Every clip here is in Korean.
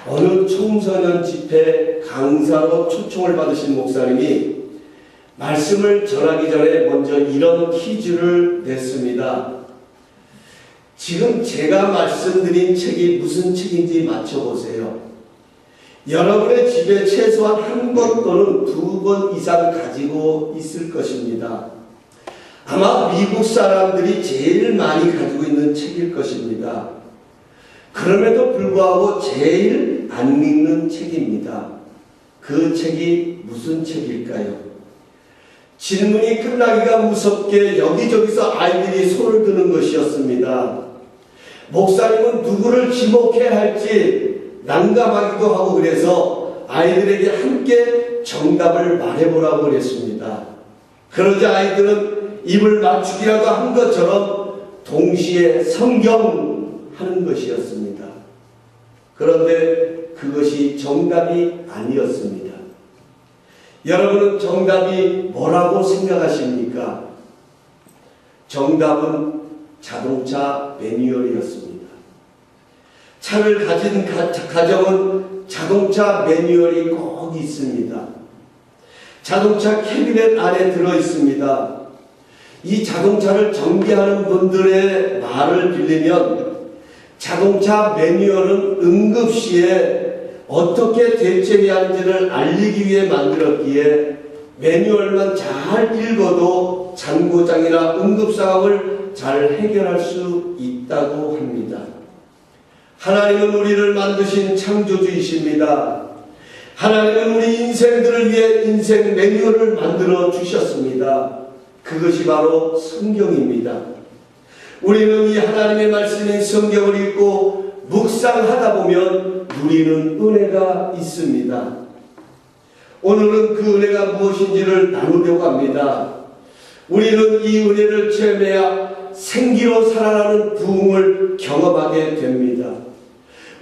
어느 청소년 집회 강사로 초청을 받으신 목사님이 말씀을 전하기 전에 먼저 이런 퀴즈를 냈습니다. 지금 제가 말씀드린 책이 무슨 책인지 맞춰보세요. 여러분의 집에 최소한 한 권 또는 두 권 이상 가지고 있을 것입니다. 아마 미국 사람들이 제일 많이 가지고 있는 책일 것입니다. 그럼에도 불구하고 제일 안 읽는 책입니다. 그 책이 무슨 책일까요? 질문이 끝나기가 무섭게 여기저기서 아이들이 손을 드는 것이었습니다. 목사님은 누구를 지목해야 할지 난감하기도 하고 그래서 아이들에게 함께 정답을 말해보라고 그랬습니다. 그러자 아이들은 입을 맞추기라도 한 것처럼 동시에 성경 하는 것이었습니다. 그런데 그것이 정답이 아니었습니다. 여러분은 정답이 뭐라고 생각하십니까? 정답은 자동차 매뉴얼이었습니다. 차를 가진 가정은 자동차 매뉴얼이 꼭 있습니다. 자동차 캐비넷 안에 들어있습니다. 이 자동차를 정비하는 분들의 말을 빌리면 자동차 매뉴얼은 응급시에 어떻게 대처해야 하는지를 알리기 위해 만들었기에 매뉴얼만 잘 읽어도 잔고장이나 응급상황을 잘 해결할 수 있다고 합니다. 하나님은 우리를 만드신 창조주이십니다. 하나님은 우리 인생들을 위해 인생 매뉴얼을 만들어 주셨습니다. 그것이 바로 성경입니다. 우리는 이 하나님의 말씀인 성경을 읽고 묵상하다 보면 누리는 은혜가 있습니다. 오늘은 그 은혜가 무엇인지를 나누려고 합니다. 우리는 이 은혜를 체험해야 생기로 살아나는 부흥을 경험하게 됩니다.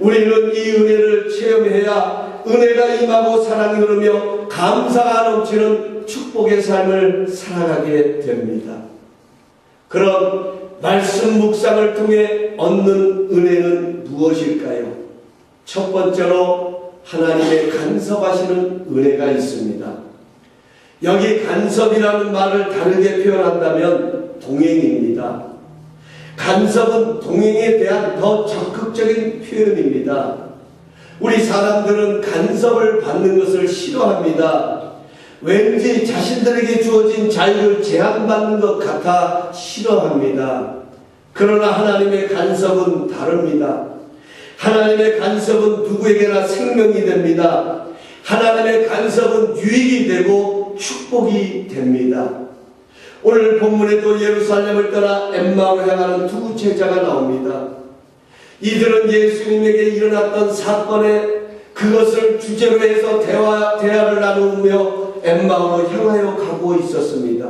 우리는 이 은혜를 체험해야 은혜가 임하고 사랑이 흐르며 감사가 넘치는 축복의 삶을 살아가게 됩니다. 그럼 말씀 묵상을 통해 얻는 은혜는 무엇일까요? 첫 번째로 하나님의 간섭하시는 은혜가 있습니다. 여기 간섭이라는 말을 다르게 표현한다면 동행입니다. 간섭은 동행에 대한 더 적극적인 표현입니다. 우리 사람들은 간섭을 받는 것을 싫어합니다. 왠지 자신들에게 주어진 자유를 제한받는 것 같아 싫어합니다. 그러나 하나님의 간섭은 다릅니다. 하나님의 간섭은 누구에게나 생명이 됩니다. 하나님의 간섭은 유익이 되고 축복이 됩니다. 오늘 본문에도 예루살렘을 떠나 엠마오로 향하는 두 제자가 나옵니다. 이들은 예수님에게 일어났던 사건에 그것을 주제로 해서 대화를 나누며 엠마오로 향하여 가고 있었습니다.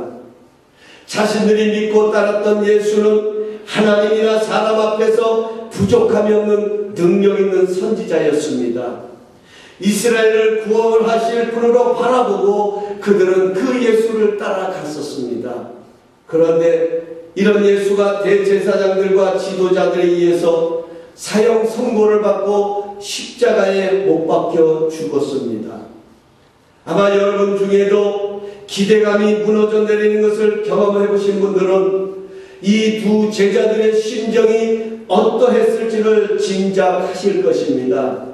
자신들이 믿고 따랐던 예수는 하나님이나 사람 앞에서 부족함이 없는 능력 있는 선지자였습니다. 이스라엘을 구원하실 분으로 바라보고 그들은 그 예수를 따라갔었습니다. 그런데 이런 예수가 대제사장들과 지도자들에 의해서 사형 선고를 받고 십자가에 못 박혀 죽었습니다. 아마 여러분 중에도 기대감이 무너져 내리는 것을 경험해 보신 분들은 이 두 제자들의 심정이 어떠했을지를 짐작하실 것입니다.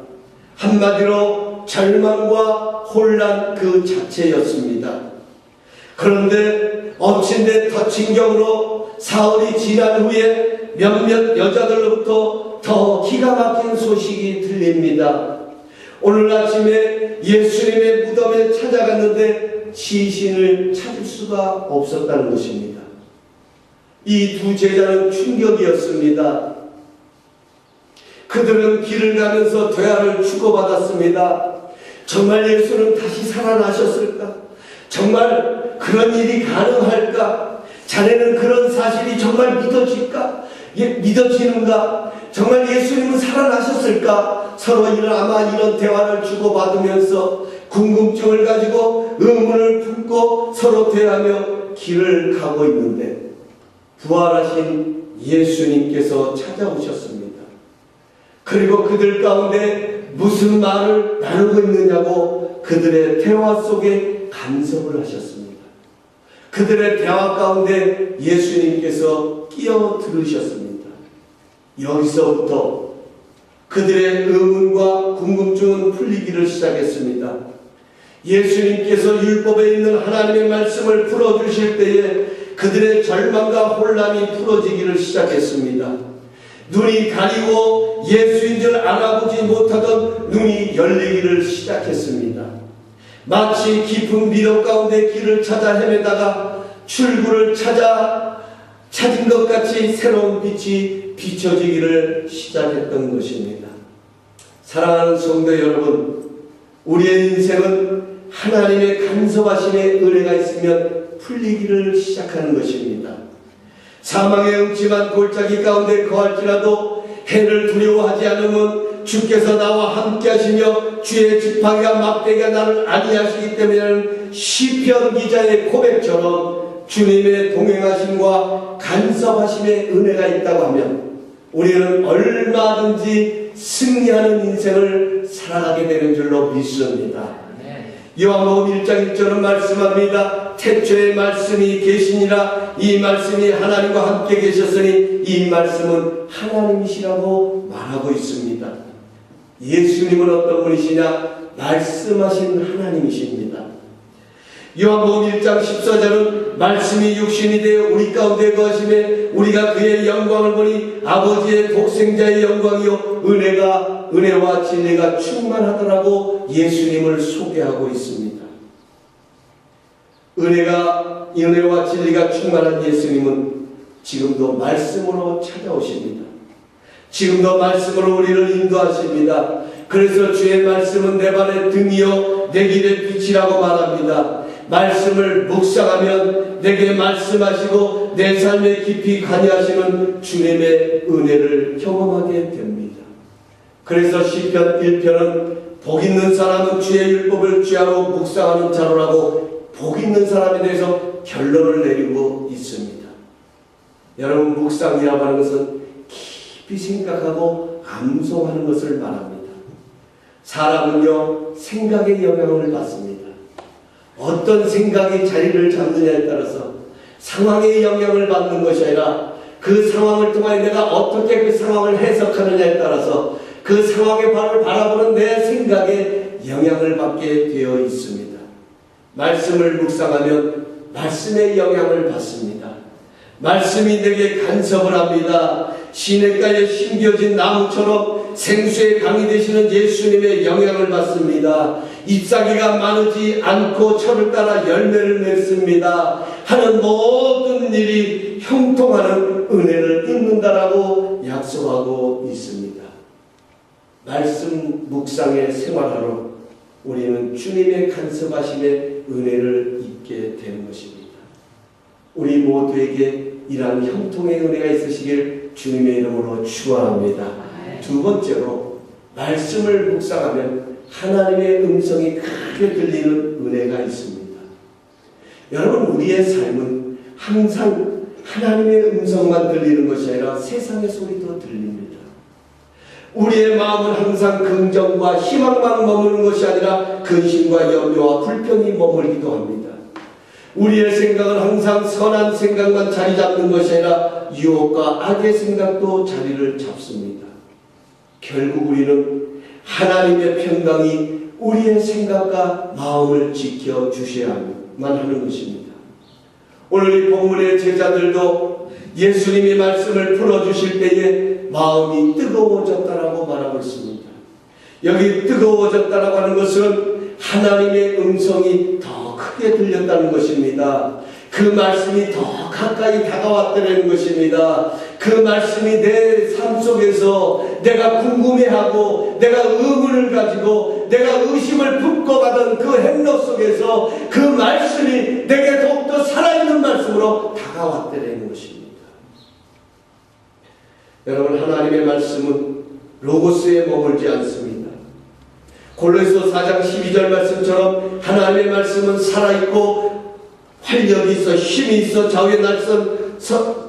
한마디로 절망과 혼란 그 자체였습니다. 그런데 엎친 데 덮친 격으로 사흘이 지난 후에 몇몇 여자들로부터 더 기가 막힌 소식이 들립니다. 오늘 아침에 예수님의 무덤에 찾아갔는데 시신을 찾을 수가 없었다는 것입니다. 이 두 제자는 충격이었습니다. 그들은 길을 가면서 대화를 주고받았습니다. 정말 예수는 다시 살아나셨을까? 정말 그런 일이 가능할까? 자네는 그런 사실이 정말 믿어질까? 믿어지는가? 정말 예수님은 살아나셨을까? 서로 아마 이런 대화를 주고받으면서 궁금증을 가지고 의문을 품고 서로 대하며 길을 가고 있는데 부활하신 예수님께서 찾아오셨습니다. 그리고 그들 가운데 무슨 말을 나누고 있느냐고 그들의 대화 속에 간섭을 하셨습니다. 그들의 대화 가운데 예수님께서 끼어들으셨습니다. 여기서부터 그들의 의문과 궁금증은 풀리기를 시작했습니다. 예수님께서 율법에 있는 하나님의 말씀을 풀어주실 때에 그들의 절망과 혼란이 풀어지기를 시작했습니다. 눈이 가리고 예수인 줄 알아보지 못하던 눈이 열리기를 시작했습니다. 마치 깊은 미력 가운데 길을 찾아 헤매다가 출구를 찾은 것 같이 새로운 빛이 비춰지기를 시작했던 것입니다. 사랑하는 성도 여러분, 우리의 인생은 하나님의 간섭하심의 은혜가 있으면 풀리기를 시작하는 것입니다. 사망의 음침한 골짜기 가운데 거할지라도 해를 두려워하지 않으면 주께서 나와 함께 하시며 주의 지팡이와 막대기가 나를 안위하시기 때문에 시편 기자의 고백처럼 주님의 동행하심과 간섭하심의 은혜가 있다고 하면 우리는 얼마든지 승리하는 인생을 살아가게 되는 줄로 믿습니다. 요한복음 1장 1절은 말씀합니다. 태초에 말씀이 계시니라. 이 말씀이 하나님과 함께 계셨으니 이 말씀은 하나님이시라고 말하고 있습니다. 예수님은 어떤 분이시냐? 말씀하신 하나님이십니다. 요한복음 1장 14절은 말씀이 육신이 되어 우리 가운데 거하심에 우리가 그의 영광을 보니 아버지의 독생자의 영광이요 은혜와 진리가 충만하더라고 예수님을 소개하고 있습니다. 은혜와 진리가 충만한 예수님은 지금도 말씀으로 찾아오십니다. 지금도 말씀으로 우리를 인도하십니다. 그래서 주의 말씀은 내 발의 등이요 내 길의 빛이라고 말합니다. 말씀을 묵상하면 내게 말씀하시고 내 삶에 깊이 관여하시는 주님의 은혜를 경험하게 됩니다. 그래서 시편 1편은 복 있는 사람은 주의 율법을 주야로 묵상하는 자로라고 복 있는 사람에 대해서 결론을 내리고 있습니다. 여러분, 묵상이라고 하는 것은 깊이 생각하고 암송하는 것을 말합니다. 사람은요 생각의 영향을 받습니다. 어떤 생각이 자리를 잡느냐에 따라서 상황의 영향을 받는 것이 아니라 그 상황을 통하여 내가 어떻게 그 상황을 해석하느냐에 따라서 그 상황의 바라보는 내 생각에 영향을 받게 되어 있습니다. 말씀을 묵상하면 말씀의 영향을 받습니다. 말씀이 내게 간섭을 합니다. 시냇가에 심겨진 나무처럼 생수의 강이 되시는 예수님의 영향을 받습니다. 잎사귀가 마르지 않고 철을 따라 열매를 맺습니다. 하는 모든 일이 형통하는 은혜를 입는다라고 약속하고 있습니다. 말씀 묵상의 생활하러 우리는 주님의 간섭하심의 은혜를 입게 되는 것입니다. 우리 모두에게 이러한 형통의 은혜가 있으시길 주님의 이름으로 축원합니다. 두 번째로 말씀을 묵상하면 하나님의 음성이 크게 들리는 은혜가 있습니다. 여러분, 우리의 삶은 항상 하나님의 음성만 들리는 것이 아니라 세상의 소리도 들립니다. 우리의 마음은 항상 긍정과 희망만 머무는 것이 아니라 근심과 염려와 불평이 머물기도 합니다. 우리의 생각은 항상 선한 생각만 자리 잡는 것이 아니라 유혹과 악의 생각도 자리를 잡습니다. 결국 우리는 하나님의 평강이 우리의 생각과 마음을 지켜주셔야만 하는 것입니다. 오늘 이 본문의 제자들도 예수님이 말씀을 풀어주실 때에 마음이 뜨거워졌다라고 말하고 있습니다. 여기 뜨거워졌다라고 하는 것은 하나님의 음성이 더 크게 들렸다는 것입니다. 그 말씀이 더 가까이 다가왔다는 것입니다. 그 말씀이 내 삶 속에서 내가 궁금해하고 내가 의문을 가지고 내가 의심을 품고 가던 그 행로 속에서 그 말씀이 내게 더욱더 살아있는 말씀으로 다가왔다는 것입니다. 여러분, 하나님의 말씀은 로고스에 머물지 않습니다. 골로새서 4장 12절 말씀처럼 하나님의 말씀은 살아있고 활력이 있어 힘이 있어 좌우의 날선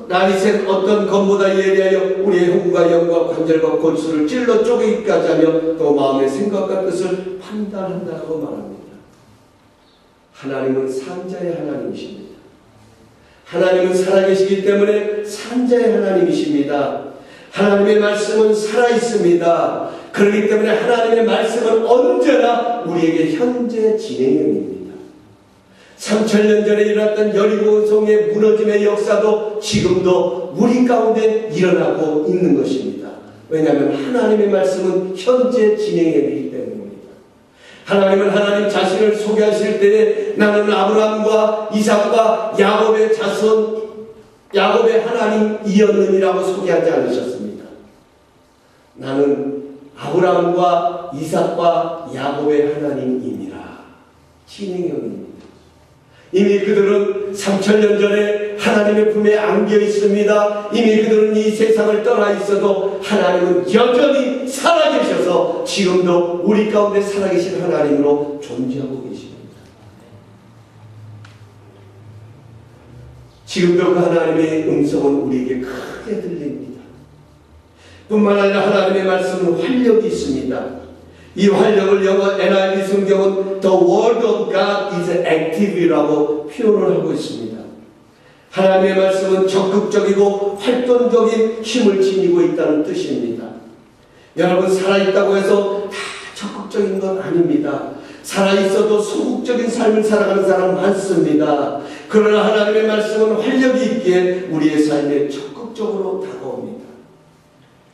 날이 샌 어떤 검보다 예리하여 우리의 흉과 영과 관절과 골수를 찔러 쪼개기까지 하며 또 마음의 생각과 뜻을 판단한다고 말합니다. 하나님은 산자의 하나님이십니다. 하나님은 살아계시기 때문에 산자의 하나님이십니다. 하나님의 말씀은 살아있습니다. 그렇기 때문에 하나님의 말씀은 언제나 우리에게 현재 진행형입니다. 3000년 전에 일어났던 여리고성의 무너짐의 역사도 지금도 우리 가운데 일어나고 있는 것입니다. 왜냐하면 하나님의 말씀은 현재 진행형이기 때문입니다. 하나님은 하나님 자신을 소개하실 때에 나는 아브라함과 이삭과 야곱의 자손, 야곱의 하나님이었느니라고 소개하지 않으셨습니다. 나는 아브라함과 이삭과 야곱의 하나님이니라. 진행형입니다. 이미 그들은 3000년 전에 하나님의 품에 안겨 있습니다. 이미 그들은 이 세상을 떠나 있어도 하나님은 여전히 살아계셔서 지금도 우리 가운데 살아계신 하나님으로 존재하고 계십니다. 지금도 그 하나님의 음성은 우리에게 크게 들립니다. 뿐만 아니라 하나님의 말씀은 활력이 있습니다. 이 활력을 영어 NIV 성경은 The Word of God is active이라고 표현을 하고 있습니다. 하나님의 말씀은 적극적이고 활동적인 힘을 지니고 있다는 뜻입니다. 여러분, 살아있다고 해서 다 적극적인 건 아닙니다. 살아있어도 소극적인 삶을 살아가는 사람 많습니다. 그러나 하나님의 말씀은 활력이 있기에 우리의 삶에 적극적으로 다가옵니다.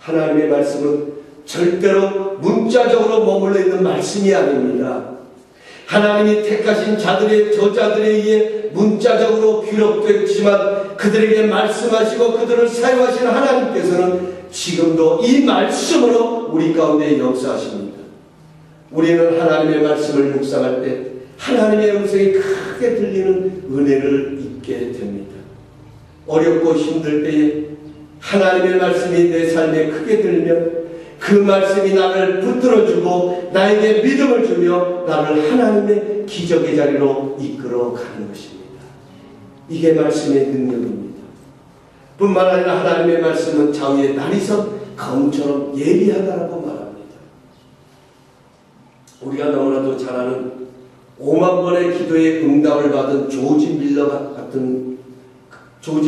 하나님의 말씀은 절대로 문자적으로 머물러 있는 말씀이 아닙니다. 하나님이 택하신 자들의 저자들에 의해 문자적으로 기록됐지만 그들에게 말씀하시고 그들을 사용하신 하나님께서는 지금도 이 말씀으로 우리 가운데 역사하십니다. 우리는 하나님의 말씀을 묵상할 때 하나님의 음성이 크게 들리는 은혜를 입게 됩니다. 어렵고 힘들 때에 하나님의 말씀이 내 삶에 크게 들면 그 말씀이 나를 붙들어주고 나에게 믿음을 주며 나를 하나님의 기적의 자리로 이끌어 가는 것입니다. 이게 말씀의 능력입니다. 뿐만 아니라 하나님의 말씀은 좌우에 날이 선 검처럼 예리하다라고 말합니다. 우리가 너무나도 잘 아는 5만 번의 기도의 응답을 받은 조지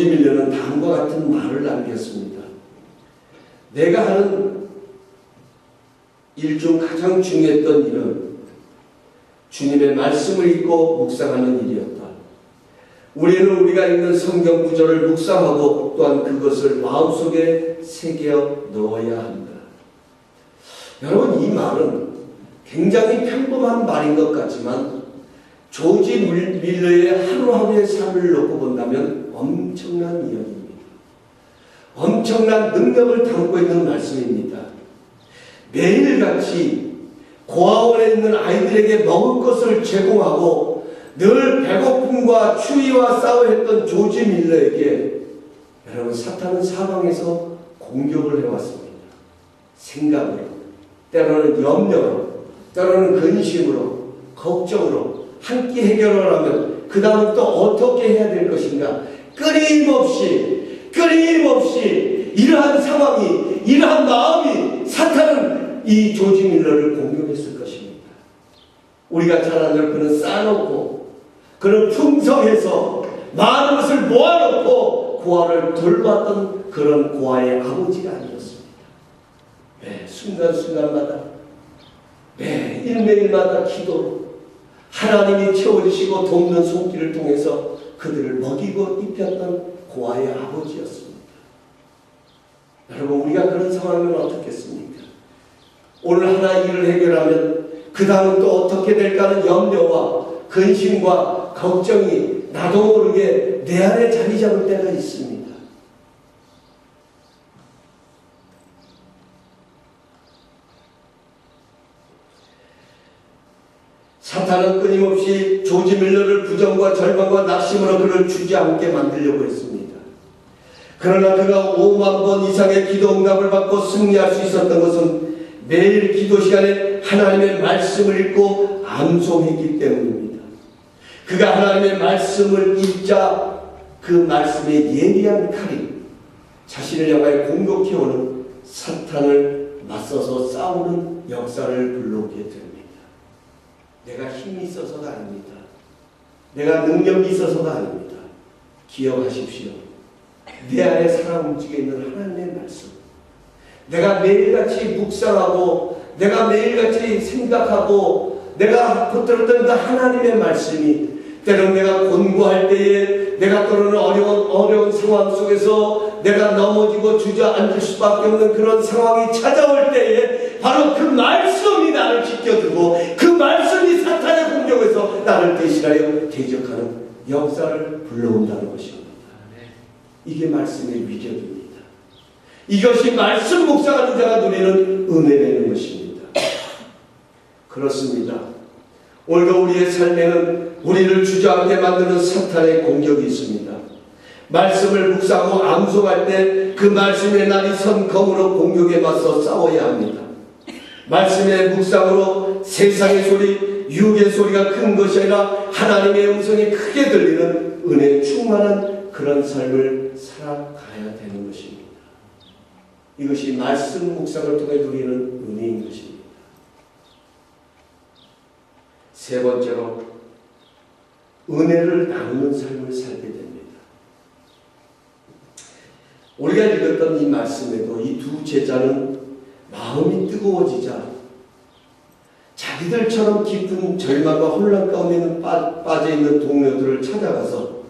밀러는 다음과 같은 말을 남겼습니다. 내가 하는 일 중 가장 중요했던 일은 주님의 말씀을 읽고 묵상하는 일이었다. 우리는 우리가 읽는 성경 구절을 묵상하고 또한 그것을 마음속에 새겨 넣어야 한다. 여러분, 이 말은 굉장히 평범한 말인 것 같지만 조지 밀러의 하루하루의 삶을 놓고 본다면 엄청난 이야기입니다. 엄청난 능력을 담고 있는 말씀입니다. 매일같이 고아원에 있는 아이들에게 먹을 것을 제공하고 늘 배고픔과 추위와 싸워했던 조지 밀러에게 여러분, 사탄은 사방에서 공격을 해왔습니다. 생각으로, 때로는 염려로, 때로는 근심으로, 걱정으로 함께 해결을 하면 그 다음은 또 어떻게 해야 될 것인가, 끊임없이 이러한 상황이, 이러한 마음이 사탄은 이 조지 밀러를 공격했을 것입니다. 우리가 잘 아는 그는 쌓아놓고 그는 풍성해서 많은 것을 모아놓고 고아를 돌봤던 그런 고아의 아버지가 아니었습니다. 매 순간순간마다 매일매일마다 기도로 하나님이 채워주시고 돕는 손길을 통해서 그들을 먹이고 입혔던 고아의 아버지였습니다. 여러분, 우리가 그런 상황이면 어떻겠습니까? 오늘 하나 일을 해결하면 그 다음은 또 어떻게 될까 하는 염려와 근심과 걱정이 나도 모르게 내 안에 자리 잡을 때가 있습니다. 사탄은 끊임없이 조지 밀러를 부정과 절망과 낙심으로 그를 주저앉게 만들려고 했습니다. 그러나 그가 5만 번 이상의 기도 응답을 받고 승리할 수 있었던 것은 매일 기도 시간에 하나님의 말씀을 읽고 암송했기 때문입니다. 그가 하나님의 말씀을 읽자 그 말씀의 예리한 칼이 자신을 향하여 공격해오는 사탄을 맞서서 싸우는 역사를 불러오게 됩니다. 내가 힘이 있어서가 아닙니다. 내가 능력이 있어서가 아닙니다. 기억하십시오. 내 안에 살아 움직여 있는 하나님의 말씀, 내가 매일같이 묵상하고 내가 매일같이 생각하고 내가 붙들었던 그 하나님의 말씀이 때로는 내가 곤고할 때에, 내가 때로는 어려운 상황 속에서 내가 넘어지고 주저앉을 수밖에 없는 그런 상황이 찾아올 때에 바로 그 말씀이 나를 지켜주고 그 말씀이 사탄의 공격에서 나를 대신하여 대적하는 역사를 불러온다는 것입니다. 이게 말씀의 위력입니다. 이것이 말씀 묵상하는 자가 누리는 은혜라는 것입니다. 그렇습니다. 오늘도 우리의 삶에는 우리를 주저앉게 만드는 사탄의 공격이 있습니다. 말씀을 묵상하고 암송할 때 그 말씀의 날이 선 검으로 공격에 맞서 싸워야 합니다. 말씀의 묵상으로 세상의 소리, 육의 소리가 큰 것이 아니라 하나님의 음성이 크게 들리는 은혜 충만한 그런 삶을 살아가야 되는 것입니다. 이것이 말씀 묵상을 통해 누리는 은혜인 것입니다. 세 번째로 은혜를 나누는 삶을 살게 됩니다. 우리가 읽었던 이 말씀에도 이 두 제자는 마음이 뜨거워지자 자기들처럼 깊은 절망과 혼란 가운데는 빠져있는 동료들을 찾아가서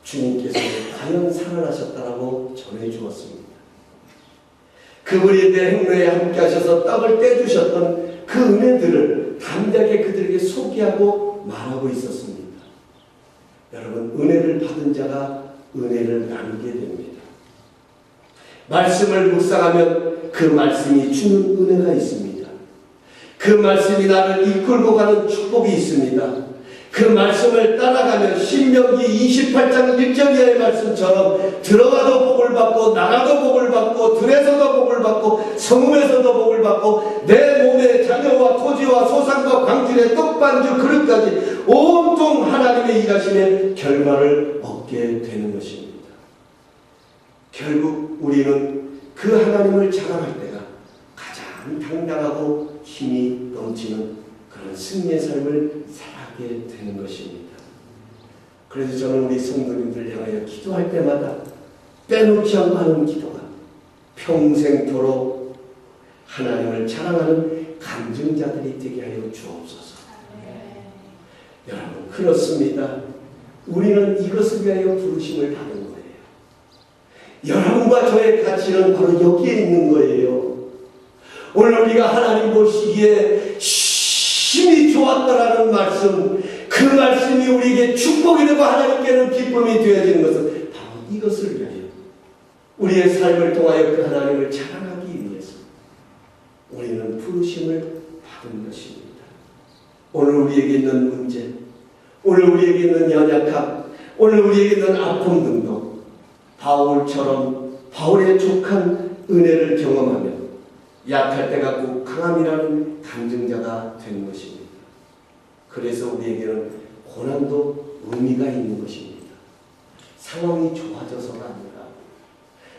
주님께서 과연 살아나셨다라고 전해주었습니다. 그분이 내 행로에 함께 하셔서 떡을 떼주셨던 그 은혜들을 담대하게 그들에게 소개하고 말하고 있었습니다. 여러분, 은혜를 받은 자가 은혜를 나누게 됩니다. 말씀을 묵상하면 그 말씀이 주는 은혜가 있습니다. 그 말씀이 나를 이끌고 가는 축복이 있습니다. 그 말씀을 따라가면 신명기 28장 1절 이하의 말씀처럼 들어가도 복을 받고 나가도 복을 받고 들에서도 복을 받고 성읍에서도 복을 받고 내 몸의 자녀와 토지와 소산과 광준의 떡반주 그릇까지 온통 하나님의 일하심의 결과를 얻게 되는 것입니다. 결국 우리는 그 하나님을 자랑할 때가 가장 당당하고 힘이 넘치는 그런 승리의 삶을 살아가게 되는 것입니다. 그래서 저는 우리 성도님들 향하여 기도할 때마다 빼놓지 않고 하는 기도가 평생토록 하나님을 자랑하는 간증자들이 되게 하여 주옵소서. 여러분, 그렇습니다. 우리는 이것을 위하여 부르심을 받은 거예요. 여러분과 저의 가치는 바로 여기에 있는 거예요. 오늘 우리가 하나님 보시기에 힘이 좋았다라는 말씀, 그 말씀이 우리에게 축복이 되고 하나님께는 기쁨이 되어지는 것은 바로 이것을 위하여 우리의 삶을 통하여 그 하나님을 자랑하기 위해서 우리는 부르심을 받은 것입니다. 오늘 우리에게 있는 문제, 오늘 우리에게 있는 연약함, 오늘 우리에게 있는 아픔 등도 바울처럼 바울의 족한 은혜를 경험하며 약할 때가 꼭 강함이라는 간증자가 되는 것입니다. 그래서 우리에게는 고난도 의미가 있는 것입니다. 상황이 좋아져서가 아니라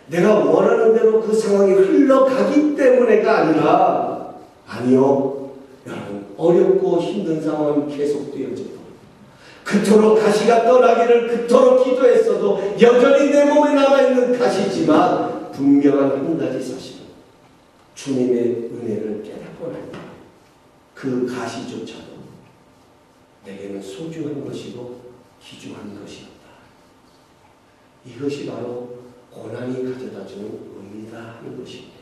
내가 원하는 대로 그 상황이 흘러가기 때문에가 아니라, 아니요, 여러분, 어렵고 힘든 상황이 계속되어져도 그토록 가시가 떠나기를 그토록 기도했어도 여전히 내 몸에 남아있는 가시지만 분명한 한 가지 사실은 주님의 은혜를 깨닫고 나니까 그 가시조차도 내게는 소중한 것이고 귀중한 것이었다. 이것이 바로 고난이 가져다주는 의미다 하는 것입니다.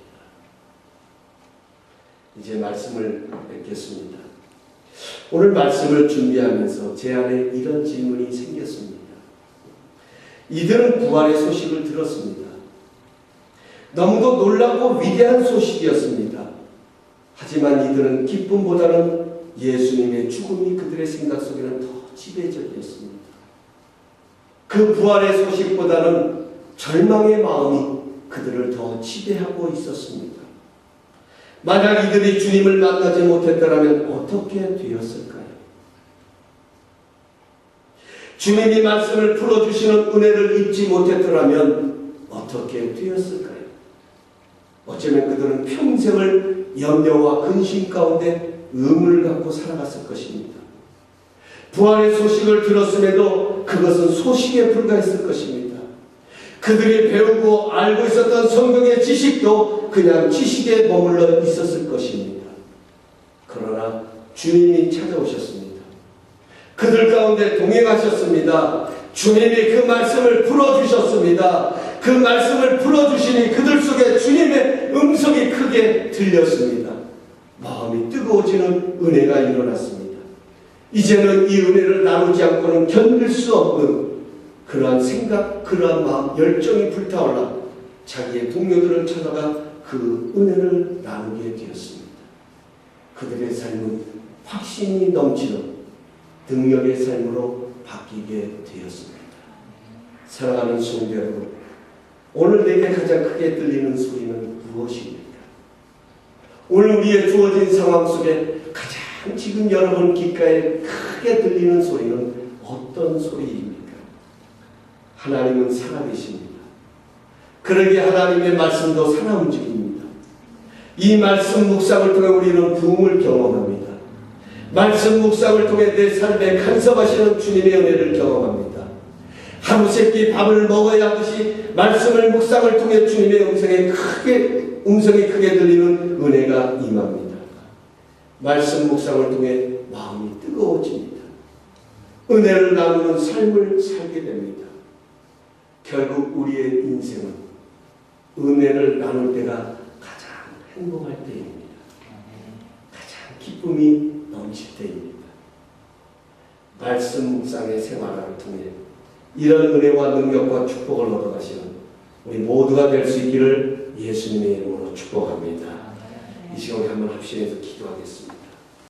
이제 말씀을 맺겠습니다. 오늘 말씀을 준비하면서 제 안에 이런 질문이 생겼습니다. 이들은 부활의 소식을 들었습니다. 너무도 놀랍고 위대한 소식이었습니다. 하지만 이들은 기쁨보다는 예수님의 죽음이 그들의 생각 속에는 더 지배적이었습니다. 그 부활의 소식보다는 절망의 마음이 그들을 더 지배하고 있었습니다. 만약 이들이 주님을 만나지 못했더라면 어떻게 되었을까요? 주님이 말씀을 풀어주시는 은혜를 잊지 못했더라면 어떻게 되었을까요? 어쩌면 그들은 평생을 염려와 근심 가운데 의문을 갖고 살아갔을 것입니다. 부활의 소식을 들었음에도 그것은 소식에 불과했을 것입니다. 그들이 배우고 알고 있었던 성경의 지식도 그냥 지식에 머물러 있었을 것입니다. 그러나 주님이 찾아오셨습니다. 그들 가운데 동행하셨습니다. 주님이 그 말씀을 풀어주셨습니다. 그 말씀을 풀어주시니 그들 속에 주님의 음성이 크게 들렸습니다. 마음이 뜨거워지는 은혜가 일어났습니다. 이제는 이 은혜를 나누지 않고는 견딜 수 없는 그러한 생각, 그러한 마음, 열정이 불타올라 자기의 동료들을 찾아가 그 은혜를 나누게 되었습니다. 그들의 삶은 확신이 넘치는 능력의 삶으로 바뀌게 되었습니다. 사랑하는 성도 여러분, 오늘 내게 가장 크게 들리는 소리는 무엇입니까? 오늘 우리의 주어진 상황 속에 가장 지금 여러분 귓가에 크게 들리는 소리는 어떤 소리입니까? 하나님은 살아계십니다. 그러기에 하나님의 말씀도 살아 움직입니다. 이 말씀 묵상을 통해 우리는 부흥을 경험합니다. 말씀 묵상을 통해 내 삶에 간섭하시는 주님의 은혜를 경험합니다. 하루 세끼 밥을 먹어야 하듯이 말씀을 묵상을 통해 주님의 음성이 크게 들리는 은혜가 임합니다. 말씀 묵상을 통해 마음이 뜨거워집니다. 은혜를 나누는 삶을 살게 됩니다. 결국 우리의 인생은 은혜를 나눌 때가 가장 행복할 때입니다. 가장 기쁨이 넘칠 때입니다. 말씀 묵상의 생활을 통해 이런 은혜와 능력과 축복을 얻어가시는 우리 모두가 될 수 있기를 예수님의 이름으로 축복합니다. 이 시간에 한번 합심해서 기도하겠습니다.